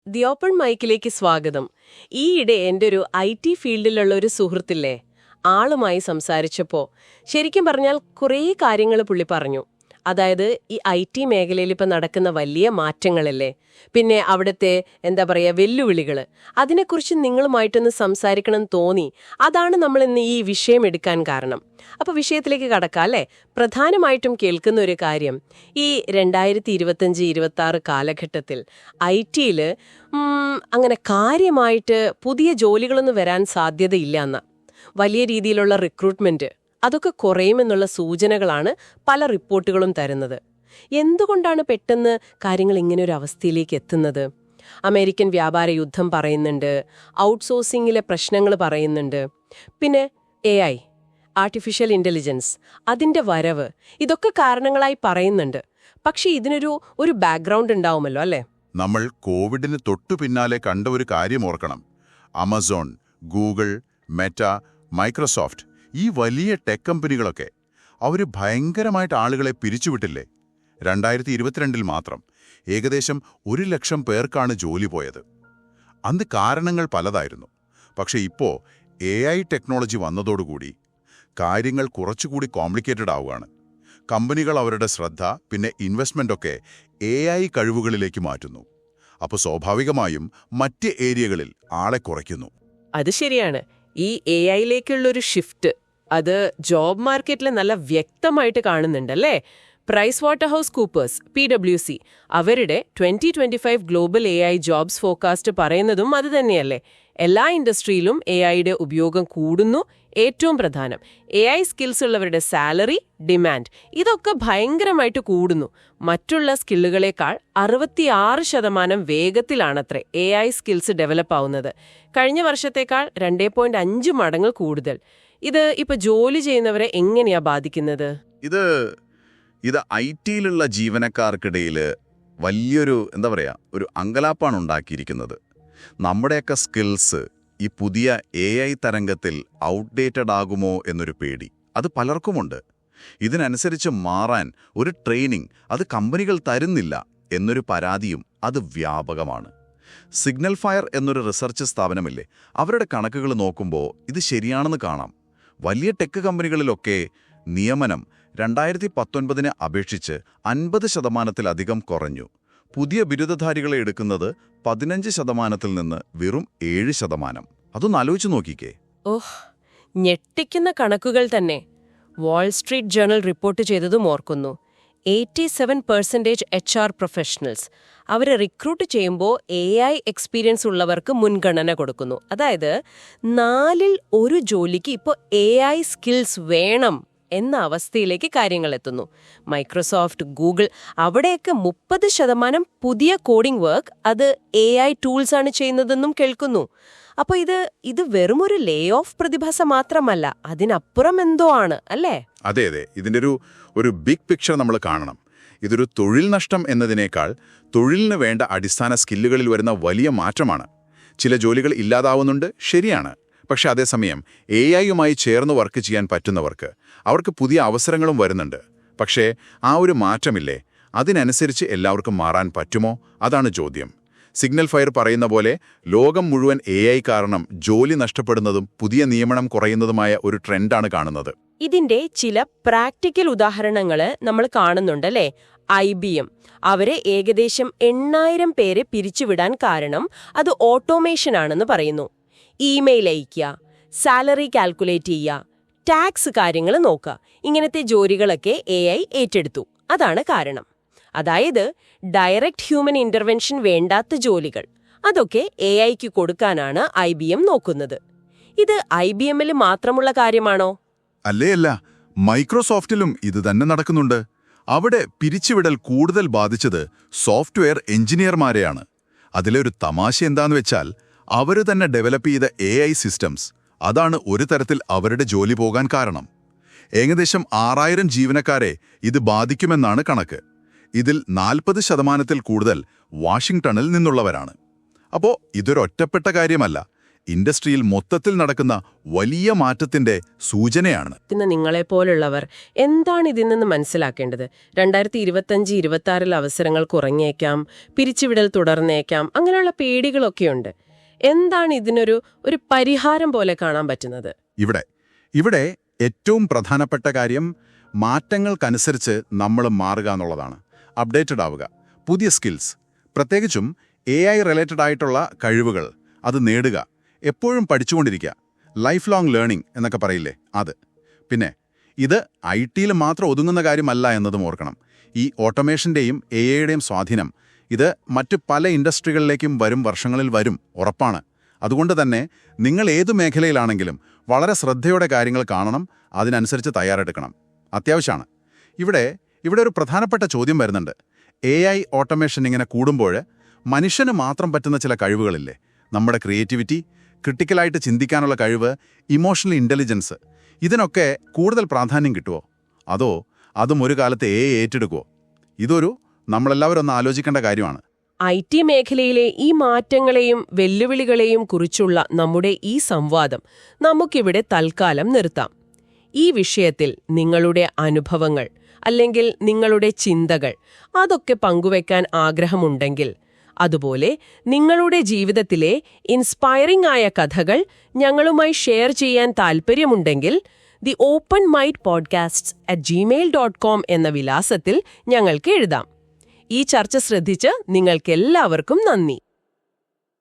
The open മൈക്കിലേക്ക് സ്വാഗതം. ഈയിടെ എൻ്റെ ഒരു IT ഫീൽഡിലുള്ള ഒരു സുഹൃത്തില്ലേ, ആളുമായി സംസാരിച്ചപ്പോൾ ശരിക്കും പറഞ്ഞാൽ കുറേ കാര്യങ്ങൾ പുള്ളി പറഞ്ഞു. അതായത് ഈ IT മേഖലയിൽ ഇപ്പം നടക്കുന്ന വലിയ മാറ്റങ്ങളല്ലേ, പിന്നെ അവിടുത്തെ എന്താ പറയുക വെല്ലുവിളികൾ, അതിനെക്കുറിച്ച് നിങ്ങളുമായിട്ടൊന്ന് സംസാരിക്കണം തോന്നി. അതാണ് നമ്മൾ ഇന്ന് ഈ വിഷയം എടുക്കാൻ കാരണം. അപ്പോൾ വിഷയത്തിലേക്ക് കടക്കാം അല്ലേ. പ്രധാനമായിട്ടും കേൾക്കുന്ന ഒരു കാര്യം, ഈ 2025-26 കാലഘട്ടത്തിൽ IT-യിൽ അങ്ങനെ കാര്യമായിട്ട് പുതിയ ജോലികളൊന്നും വരാൻ സാധ്യതയില്ല എന്ന വലിയ രീതിയിലുള്ള റിക്രൂട്ട്മെന്റ് അതൊക്കെ കുറയുമെന്നുള്ള സൂചനകളാണ് പല റിപ്പോർട്ടുകളും തരുന്നത്. എന്തുകൊണ്ടാണ് പെട്ടെന്ന് കാര്യങ്ങൾ ഇങ്ങനെ ഒരു അവസ്ഥയിലേക്ക് എത്തുന്നത്? അമേരിക്കൻ വ്യാപാര യുദ്ധം പറയുന്നുണ്ട്, ഔട്ട്സോഴ്സിംഗിലെ പ്രശ്നങ്ങൾ പറയുന്നുണ്ട്, പിന്നെ AI ആർട്ടിഫിഷ്യൽ ഇന്റലിജൻസ് അതിന്റെ വരവ്, ഇതൊക്കെ കാരണങ്ങളായി പറയുന്നുണ്ട്. പക്ഷെ ഇതിനൊരു ബാക്ക്ഗ്രൗണ്ട് ഉണ്ടാവുമല്ലോ അല്ലേ? നമ്മൾ കോവിഡിന് തൊട്ടു പിന്നാലെ കണ്ട ഒരു കാര്യം ഓർക്കണം. ആമസോൺ, ഗൂഗിൾ, മെറ്റ, മൈക്രോസോഫ്റ്റ്, ഈ വലിയ ടെക് കമ്പനികളൊക്കെ അവർ ഭയങ്കരമായിട്ട് ആളുകളെ പിരിച്ചുവിട്ടില്ലേ? 2022 മാത്രം ഏകദേശം 100,000 പേർക്കാണ് ജോലി പോയത്. അന്ന് കാരണങ്ങൾ പലതായിരുന്നു. പക്ഷെ ഇപ്പോൾ AI ടെക്നോളജി വന്നതോടുകൂടി കാര്യങ്ങൾ കുറച്ചുകൂടി കോംപ്ലിക്കേറ്റഡ് ആവുകയാണ്. കമ്പനികൾ അവരുടെ ശ്രദ്ധ പിന്നെ ഇൻവെസ്റ്റ്മെൻ്റൊക്കെ AI കഴിവുകളിലേക്ക് മാറ്റുന്നു. അപ്പോൾ സ്വാഭാവികമായും മറ്റ് ഏരിയകളിൽ ആളെ കുറയ്ക്കുന്നു. അത് ശരിയാണ്. ഈ AI-ലേക്കുള്ളൊരു ഷിഫ്റ്റ് അത് ജോബ് മാർക്കറ്റിൽ നല്ല വ്യക്തമായിട്ട് കാണുന്നുണ്ടല്ലേ. പ്രൈസ് വാട്ടർ ഹൗസ് കൂപ്പേഴ്സ് PwC അവരുടെ 2025 ഗ്ലോബൽ AI ജോബ്സ് ഫോർകാസ്റ്റ് പറയുന്നതും അത് തന്നെയല്ലേ. എല്ലാ ഇൻഡസ്ട്രിയിലും AIയുടെ ഉപയോഗം കൂടുന്നു. ഏറ്റവും പ്രധാനം AI സ്കിൽസ് ഉള്ളവരുടെ സാലറി ഡിമാൻഡ് ഇതൊക്കെ ഭയങ്കരമായിട്ട് കൂടുന്നു. മറ്റുള്ള സ്കില്ലുകളേക്കാൾ 66% വേഗത്തിലാണത്രേ AI സ്കിൽസ് ഡെവലപ്പ് ആവുന്നത്. കഴിഞ്ഞ വർഷത്തേക്കാൾ 2.5 മടങ്ങ് കൂടുതൽ. ഇത് ഇപ്പൊ ജോലി ചെയ്യുന്നവരെ എങ്ങനെയാ ബാധിക്കുന്നത്? ഇത് IT-യിലുള്ള ജീവനക്കാർക്കിടയിൽ വലിയൊരു ഒരു അങ്കലാപ്പാണ് ഉണ്ടാക്കിയിരിക്കുന്നത്. നമ്മുടെയൊക്കെ സ്കിൽസ് ഈ പുതിയ AI തരംഗത്തിൽ ഔട്ട്ഡേറ്റഡ് ആകുമോ എന്നൊരു പേടി അത് പലർക്കുമുണ്ട്. ഇതിനനുസരിച്ച് മാറാൻ ഒരു ട്രെയിനിങ് അത് കമ്പനികൾ തരുന്നില്ല എന്നൊരു പരാതിയും അത് വ്യാപകമാണ്. സിഗ്നൽ ഫയർ എന്നൊരു റിസർച്ച് സ്ഥാപനമില്ലേ, അവരുടെ കണക്കുകൾ നോക്കുമ്പോൾ ഇത് ശരിയാണെന്ന് കാണാം. വലിയ ടെക് കമ്പനികളിലൊക്കെ നിയമനം 2019 അപേക്ഷിച്ച് 50%-ലധികം കുറഞ്ഞു. പുതിയ ബിരുദധാരികളെ എടുക്കുന്നത് 15% നിന്ന് വെറും 7%. അതൊന്ന് ആലോചിച്ച് നോക്കിക്കേ. ഓഹ്, ഞെട്ടിക്കുന്ന കണക്കുകൾ തന്നെ. വാൾ സ്ട്രീറ്റ് ജേണൽ റിപ്പോർട്ട് ചെയ്തതും ഓർക്കുന്നു. 87% HR പ്രൊഫഷണൽസ് അവരെ റിക്രൂട്ട് ചെയ്യുമ്പോൾ AI എക്സ്പീരിയൻസ് ഉള്ളവർക്ക് മുൻഗണന കൊടുക്കുന്നു. അതായത് 4-ൽ 1 ജോലിക്ക് ഇപ്പോൾ AI സ്കിൽസ് വേണം എന്ന അവസ്ഥയിലേക്ക് കാര്യങ്ങൾ എത്തുന്നു. മൈക്രോസോഫ്റ്റ്, ഗൂഗിൾ അവിടെയൊക്കെ 30% പുതിയ കോഡിംഗ് വർക്ക് അത് AI ടൂൾസ് ആണ് ചെയ്യുന്നതെന്നും കേൾക്കുന്നു. അപ്പോൾ ഇത് വെറുമൊരു ലേ ഓഫ് പ്രതിഭാസം മാത്രമല്ല, അതിനപ്പുറം എന്തോ ആണ് അല്ലേ? അതെ, ഇതിൻ്റെ ഒരു ബിഗ് പിക്ചർ നമ്മൾ കാണണം. ഇതൊരു തൊഴിൽ നഷ്ടം എന്നതിനേക്കാൾ തൊഴിലിന് വേണ്ട അടിസ്ഥാന സ്കില്ലുകളിൽ വരുന്ന വലിയ മാറ്റമാണ്. ചില ജോലികൾ ഇല്ലാതാവുന്നുണ്ട്, ശരിയാണ്. പക്ഷെ അതേസമയം AI-യുമായി ചേർന്ന് വർക്ക് ചെയ്യാൻ പറ്റുന്നവർക്ക് അവർക്ക് പുതിയ അവസരങ്ങളും വരുന്നുണ്ട്. പക്ഷേ ആ ഒരു മാറ്റമില്ലേ, അതിനനുസരിച്ച് എല്ലാവർക്കും മാറാൻ പറ്റുമോ? അതാണ് ചോദ്യം. സിഗ്നൽ ഫയർ പറയുന്ന പോലെ ലോകം മുഴുവൻ AI കാരണം ജോലി നഷ്ടപ്പെടുന്നതും പുതിയ നിയമനം കുറയുന്നതുമായ ഒരു ട്രെൻഡാണ് കാണുന്നത്. ഇതിന്റെ ചില പ്രാക്ടിക്കൽ ഉദാഹരണങ്ങൾ നമ്മൾ കാണുന്നുണ്ടല്ലേ. IBM അവരെ ഏകദേശം 8,000 പേരെ പിരിച്ചുവിടാൻ കാരണം അത് ഓട്ടോമേഷൻ ആണെന്ന് പറയുന്നു. ഇമെയിൽ അയയ്ക്കുക, സാലറി കാൽക്കുലേറ്റ് ചെയ്യുക, ടാക്സ് കാര്യങ്ങൾ നോക്കുക, ഇങ്ങനത്തെ ജോലികളൊക്കെ AI ഏറ്റെടുത്തു. അതാണ് കാരണം. അതായത് ഡയറക്റ്റ് ഹ്യൂമൻ ഇന്റർവെൻഷൻ വേണ്ടാത്ത ജോലികൾ അതൊക്കെ AI-ക്ക് കൊടുക്കാനാണ് IBM നോക്കുന്നത്. ഇത് IBM-ൽ മാത്രമുള്ള കാര്യമാണോ? അല്ല, മൈക്രോസോഫ്റ്റിലും ഇത് തന്നെ നടക്കുന്നുണ്ട്. അവിടെ പിരിച്ചുവിടൽ കൂടുതൽ ബാധിച്ചത് സോഫ്റ്റ്വെയർ എഞ്ചിനീയർമാരെയാണ്. അതിലെ ഒരു തമാശ എന്താന്ന് വെച്ചാൽ അവർ തന്നെ ഡെവലപ്പ് ചെയ്ത AI സിസ്റ്റംസ് അതാണ് ഒരു തരത്തിൽ അവരുടെ ജോലി പോകാൻ കാരണം. ഏകദേശം 6,000 ജീവനക്കാരെ ഇത് ബാധിക്കുമെന്നാണ് കണക്ക്. ഇതിൽ 40%-ൽ കൂടുതൽ വാഷിംഗ്ടണിൽ നിന്നുള്ളവരാണ്. അപ്പോൾ ഇതൊരൊറ്റപ്പെട്ട കാര്യമല്ല. ഇൻഡസ്ട്രിയിൽ മൊത്തത്തിൽ നടക്കുന്ന വലിയ മാറ്റത്തിന്റെ സൂചനയാണ്. ഇന്ന് നിങ്ങളെപ്പോലുള്ളവർ എന്താണ് ഇതിൽ നിന്ന് മനസ്സിലാക്കേണ്ടത്? 2025-26 അവസരങ്ങൾ കുറഞ്ഞേക്കാം, പിരിച്ചുവിടൽ തുടർന്നേക്കാം, അങ്ങനെയുള്ള പേടികളൊക്കെയുണ്ട്. എന്താണ് ഇതിനൊരു പരിഹാരം പോലെ കാണാൻ പറ്റുന്നത്? ഇവിടെ ഏറ്റവും പ്രധാനപ്പെട്ട കാര്യം മാറ്റങ്ങൾക്കനുസരിച്ച് നമ്മൾ മാറുക എന്നുള്ളതാണ്. അപ്ഡേറ്റഡ് ആവുക, പുതിയ സ്കിൽസ്, പ്രത്യേകിച്ചും AI റിലേറ്റഡ് ആയിട്ടുള്ള കഴിവുകൾ അത് നേടുക, എപ്പോഴും പഠിച്ചുകൊണ്ടിരിക്കുക. ലൈഫ് ലോങ് ലേണിംഗ് എന്നൊക്കെ പറയില്ലേ, അത്. പിന്നെ ഇത് IT-യിൽ മാത്രം ഒതുങ്ങുന്ന കാര്യമല്ല എന്നതും ഓർക്കണം. ഈ ഓട്ടോമേഷൻ്റെയും AIയുടെയും സ്വാധീനം ഇത് മറ്റ് പല ഇൻഡസ്ട്രികളിലേക്കും വർഷങ്ങളിൽ വരും, ഉറപ്പാണ്. അതുകൊണ്ട് തന്നെ നിങ്ങൾ ഏതു മേഖലയിലാണെങ്കിലും വളരെ ശ്രദ്ധയോടെ കാര്യങ്ങൾ കാണണം, അതിനനുസരിച്ച് തയ്യാറെടുക്കണം. അത്യാവശ്യമാണ്. ഇവിടെ ഒരു പ്രധാനപ്പെട്ട ചോദ്യം വരുന്നുണ്ട്. AI ഓട്ടോമേഷൻ ഇങ്ങനെ കൂടുമ്പോൾ മനുഷ്യന് മാത്രം പറ്റുന്ന ചില കഴിവുകളില്ലേ? നമ്മുടെ ക്രിയേറ്റിവിറ്റി, ക്രിട്ടിക്കലായിട്ട് ചിന്തിക്കാനുള്ള കഴിവ്, ഇമോഷണൽ ഇൻ്റലിജൻസ്, ഇതിനൊക്കെ കൂടുതൽ പ്രാധാന്യം കിട്ടുമോ? അതോ അതും ഒരു കാലത്ത് AI ഏറ്റെടുക്കുമോ? നമ്മളെല്ലാവരും ഒന്ന് ആലോചിക്കേണ്ട കാര്യമാണ്. IT മേഖലയിലെ ഈ മാറ്റങ്ങളെയും വെല്ലുവിളികളെയും കുറിച്ചുള്ള നമ്മുടെ ഈ സംവാദം നമുക്കിവിടെ തൽക്കാലം നിർത്താം. ഈ വിഷയത്തിൽ നിങ്ങളുടെ അനുഭവങ്ങൾ അല്ലെങ്കിൽ നിങ്ങളുടെ ചിന്തകൾ അതൊക്കെ പങ്കുവെക്കാൻ ആഗ്രഹമുണ്ടെങ്കിൽ, അതുപോലെ നിങ്ങളുടെ ജീവിതത്തിലെ ഇൻസ്പയറിംഗ് ആയ കഥകൾ ഞങ്ങളുമായി ഷെയർ ചെയ്യാൻ താൽപ്പര്യമുണ്ടെങ്കിൽ ദി ഓപ്പൺ മൈൻഡ് podcasts@gmail.com എന്ന വിലാസത്തിൽ ഞങ്ങൾക്ക് എഴുതാം. ഈ ചർച്ച ശ്രദ്ധിച്ച് നിങ്ങൾക്കെല്ലാവർക്കും നന്ദി.